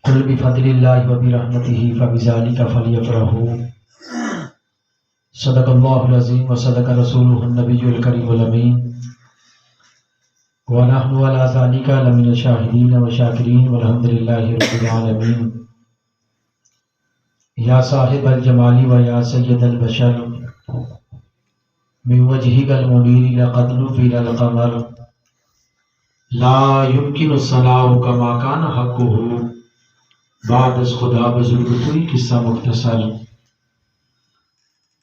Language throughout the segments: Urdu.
قل بفضل اللہ وبرحمتہ فبذلک فلیفرحوا صدق اللہ العظیم وصدق رسولہ النبی الکریم الامین ونحن علی ذلک لمن الشاہدین والشاکرین والحمد للہ رب العالمین۔ یا صاحب الجمال و یا سید البشر من وجهك المنیر لقد نفر القمر لا يمكن الصلاة كما كان حقه بعد از خدا بزرگ کوئی قصہ مختصر۔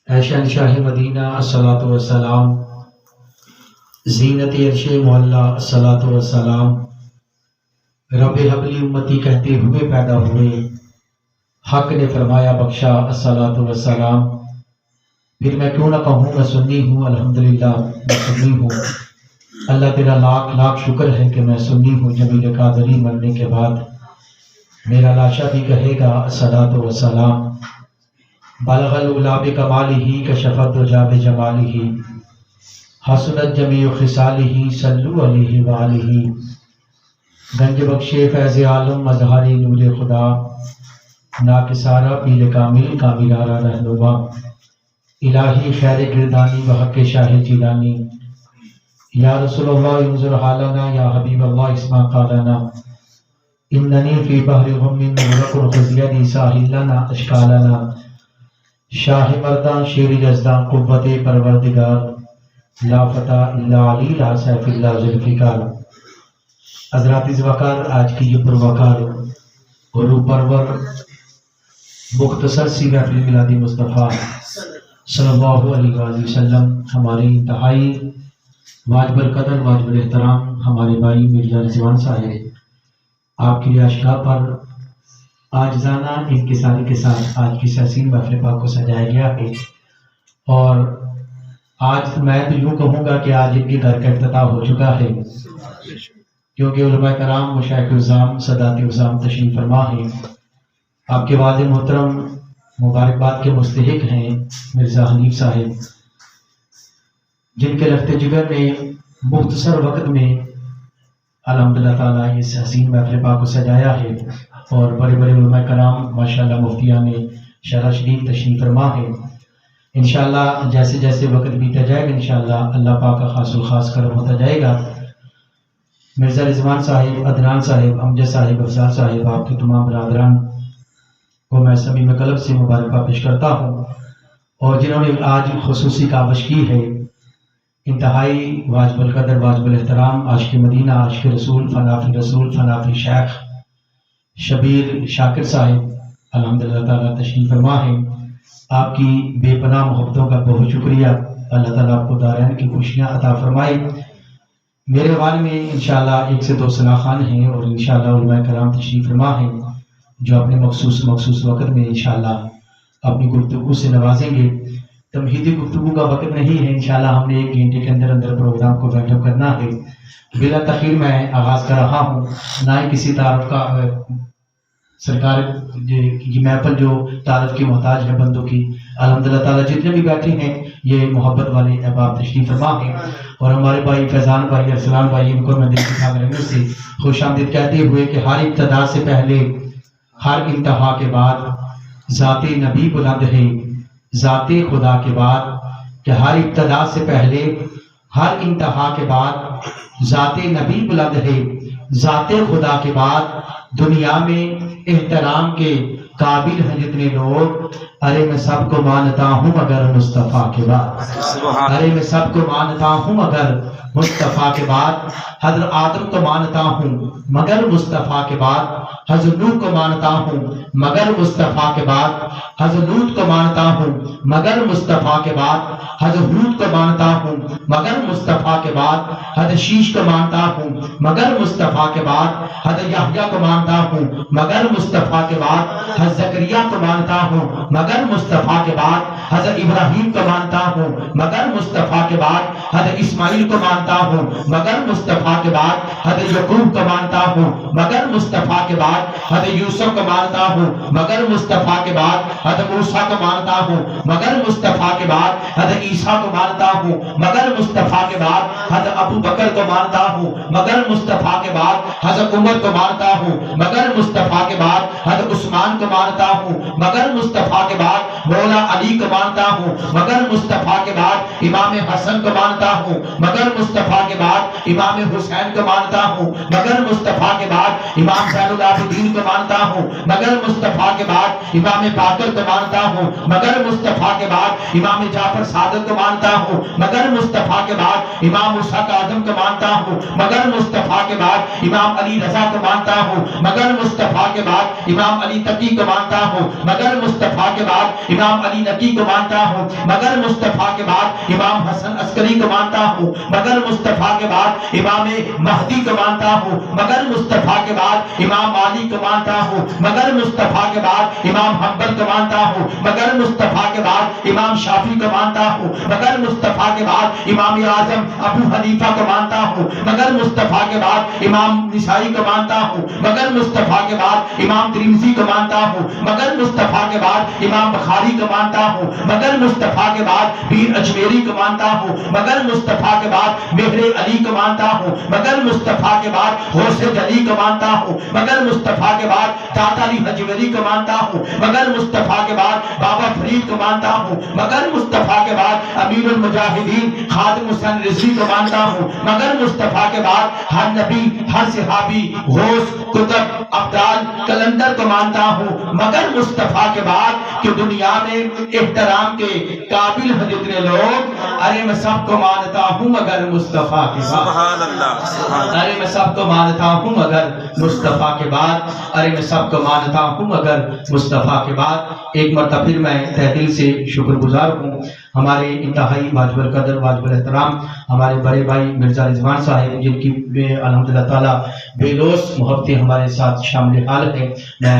اے شہنشاہ مدینہ الصلاۃ والسلام، زینت عرش معلا الصلاۃ والسلام، رب حبلی امتی کہتے ہوئے پیدا ہوئے، حق نے فرمایا بخشا الصلاۃ والسلام۔ پھر میں کیوں نہ کہوں میں سنی ہوں، الحمدللہ میں سنی ہوں۔ اللہ تیرا لاکھ لاکھ شکر ہے کہ میں سنی ہوں۔ جمیل قادری مرنے کے بعد میرا لاشا بھی کہے گا الصلاۃ والسلام۔ بلغ العلا بکمالہ کشف الدجی بجمالہ حسنت جمیع خصالہ صلوا علیہ وآلہ۔ گنج بخشے فیض عالم مظہر نور خدا، ناکسارہ پیل کامل کاملارہ رہنما، الہی خیر گردانی و حق شاہ جیلانی۔ یا رسول اللہ انظر حالنا، یا حبیب اللہ اسمع قالنا، اننی فی بحر غم مغرق خذ یدی ساحل لنا اشکالنا۔ شاہ مردان شیر یزدان قوت پروردگار، لا فتح الا علی لا سیف الا ذوالفقار۔ حضرات وقار، آج کی یہ پروقار اور پرور مختصر سی محفل میلاد مصطفیٰ صلی اللہ علیہ وآلہ وسلم ہمارے انتہائی واجب القدر واجب الاحترام ہمارے بھائی مرزا رضوان صاحب آپ کی رہائشگاہ پر عاجزانہ انکساری کے ساتھ آج کی حسین محفل پاک کو سجایا گیا ہے۔ اور آج میں تو یوں کہوں گا کہ آج ان کے گھر کا افتتاح ہو چکا ہے، کیونکہ علماء کرام مشائخ عظام سادات عظام تشریف فرما ہیں۔ آپ کے والد محترم مبارکباد کے مستحق ہیں مرزا حنیف صاحب، جن کے لخت جگر نے مختصر وقت میں الحمدللہ تعالیٰ اس حسین محفل پاک کو سجایا ہے، اور بڑے بڑے علماء کرام ماشاءاللہ مفتیان شرح شریف تشریف فرما ہے۔ انشاءاللہ جیسے جیسے وقت بیتا جائے گا انشاءاللہ اللہ پاک کا خاص الخاص کرم ہوتا جائے گا۔ مرزا رضوان صاحب، عدنان صاحب، امجد صاحب، افضال صاحب، آپ کے تمام برادران کو میں صمیم قلب سے مبارکباد پیش کرتا ہوں، اور جنہوں نے آج خصوصی کاوش کی ہے، انتہائی واجب القدر واجب الاحترام عاشق مدینہ عاشق رسول فنافی شیخ شبیر شاکر صاحب الحمدللہ تعالیٰ تشریف فرما ہے۔ آپ کی بے پناہ محبتوں کا بہت شکریہ۔ اللہ تعالیٰ آپ کو دارین کی خوشیاں عطا فرمائے۔ میرے حوالے میں انشاءاللہ 1 سے 2 صلاخان ہیں، اور انشاءاللہ علماء کرام تشریف فرما ہیں جو اپنے مخصوص وقت میں انشاءاللہ اپنی گفتگو سے نوازیں گے۔ تمہیدی گفتگو کا وقت نہیں ہے، انشاءاللہ ہم نے 1 گھنٹے کے اندر پروگرام کو وائنڈ اپ کرنا ہے۔ بلا تاخیر میں آغاز کر رہا ہوں، نہ ہی کسی تعارف کا سرکار یہ محفل جو تعارف کی محتاج ہے بندوں کی، الحمدللہ تعالیٰ جتنے بھی بیٹھے ہیں یہ محبت والے احباب تشریف فرما ہیں، اور ہمارے بھائی فیضان بھائی، ارسلان بھائی، ان کو میں دل کی خاطر سے خوش آمدید کہتے ہوئے کہ ہر ابتدا سے پہلے ہر انتہا کے بعد ذات نبی بلند ہے، ذات خدا کے بعد، کہ ہر ابتدا سے پہلے ہر انتہا کے بعد ذات نبی بلند ہے، ذات خدا کے بعد دنیا میں احترام کے قابل ہیں جتنے لوگ، ارے میں سب کو مانتا ہوں مگر مصطفیٰ کے بعد، ارے میں سب کو مانتا ہوں مگر مصطفیٰ کے بعد، حضرت آدم کو مانتا ہوں مگر مصطفیٰ کے بعد، حضرت نوح کو مانتا ہوں مگر مصطفیٰ کے بعد، حضرت لوط کو مانتا ہوں مگر مصطفیٰ کے بعد، حضرت ہود کو مانتا ہوں مگر مصطفیٰ کے بعد، حضرت شیش کو مانتا ہوں مگر مصطفیٰ کے بعد، حضرت یحییٰ کو مانتا ہوں مگر مصطفیٰ کے بعد، حضرت زکریا کو مانتا ہوں مگر مصطفیٰ کے بعد، حضرت ابراہیم کو مانتا ہوں مگر مصطفیٰ کے بعد، حضرت اسماعیل کو مانتا مانتا ہوں مگر مصطفیٰ کے بعد حضرت یعقوب کو مانتا ہوں مگر مصطفیٰ کے بعد حضرت یوسف کو مانتا ہوں مگر مصطفیٰ کے بعد حضرت موسیٰ کو مانتا ہوں مگر مصطفیٰ کے بعد حضرت عیسیٰ کو مانتا ہوں مگر مصطفیٰ کے بعد حضرت ابو بکر کو مانتا ہوں مگر مصطفیٰ کے بعد حضرت عمر کو مانتا ہوں مگر مصطفیٰ کے بعد حضرت عثمان کو مانتا ہوں مگر مصطفیٰ کے بعد مولا علی کو مانتا ہوں مگر مصطفیٰ کے بعد امام حسن کو مانتا ہوں مگر مصطفیٰ کے بعد امام حسین کو مانتا ہوں مگر مصطفیٰ کے بعد امام زین العابدین کو مانتا ہوں مگر مصطفیٰ کے بعد امام باقر کو مانتا ہوں مگر مصطفیٰ کے بعد امام جعفر صادق کو مانتا ہوں مگر مصطفیٰ کے بعد امام موسیٰ اعظم کو مانتا ہوں مگر مصطفیٰ کے بعد امام علی رضا کو مانتا ہوں مگر مصطفیٰ کے بعد امام علی تقی کو مانتا ہوں مگر مصطفیٰ کے بعد امام علی نقی کو مانتا ہوں مگر مصطفیٰ کے بعد امام حسن عسکری کو مانتا ہوں مگر مصطفیٰ کے بعد امام مہدی کو مانتا ہوں مگر مصطفیٰ کے بعد امام علی کو مانتا ہوں مگر مصطفیٰ کے بعد امام حنبل کو مانتا ہوں مگر مصطفیٰ کے بعد امام شافعی کو مانتا ہوں مگر مصطفیٰ کے بعد امام اعظم ابو حنیفہ کو مانتا ہوں مگر مصطفیٰ کے بعد امام نسائی کو مانتا ہوں مگر مصطفیٰ کے بعد امام ترمذی کو مانتا ہوں مگر مصطفیٰ کے بعد امام بخاری کو مانتا ہوں مگر مصطفیٰ کے بعد پیر اجمیری کو مانتا ہوں مگر مصطفیٰ کے بعد مہر علی کو مانتا ہوں مگر مصطفیٰ کے بعد غوث جلی کو مانتا ہوں مگر مصطفیٰ کے بعد داتا علی حجویری کو مانتا ہوں مگر مصطفیٰ کے بعد بابا فرید کو مانتا ہوں مگر مصطفیٰ کے بعد امیر المجاہدین خادم حسین رضوی کو مانتا ہوں مگر مصطفیٰ کے بعد ہر نبی ہر صحابی غوث کتب ابدال کلندر کو مانتا ہوں مگر مصطفیٰ کے بعد کہ دنیا میں احترام کے قابل ہیں جتنے لوگ ارے میں سب کو مانتا ہوں مگر مصطفیٰ کے بعد سبحان اللہ ارے میں سب کو مانتا ہوں مگر مصطفیٰ کے بعد ارے میں سب کو مانتا ہوں مگر مصطفیٰ کے بعد ایک مرتبہ پھر میں تہ دل سے شکر گزار ہوں ہمارے انتہائی واجب القدر واجب الاحترام ہمارے بڑے بھائی مرزا رضوان صاحب جن کی الحمدللہ تعالی بے لوث محبتیں ہمارے ساتھ شامل حال ہے. میں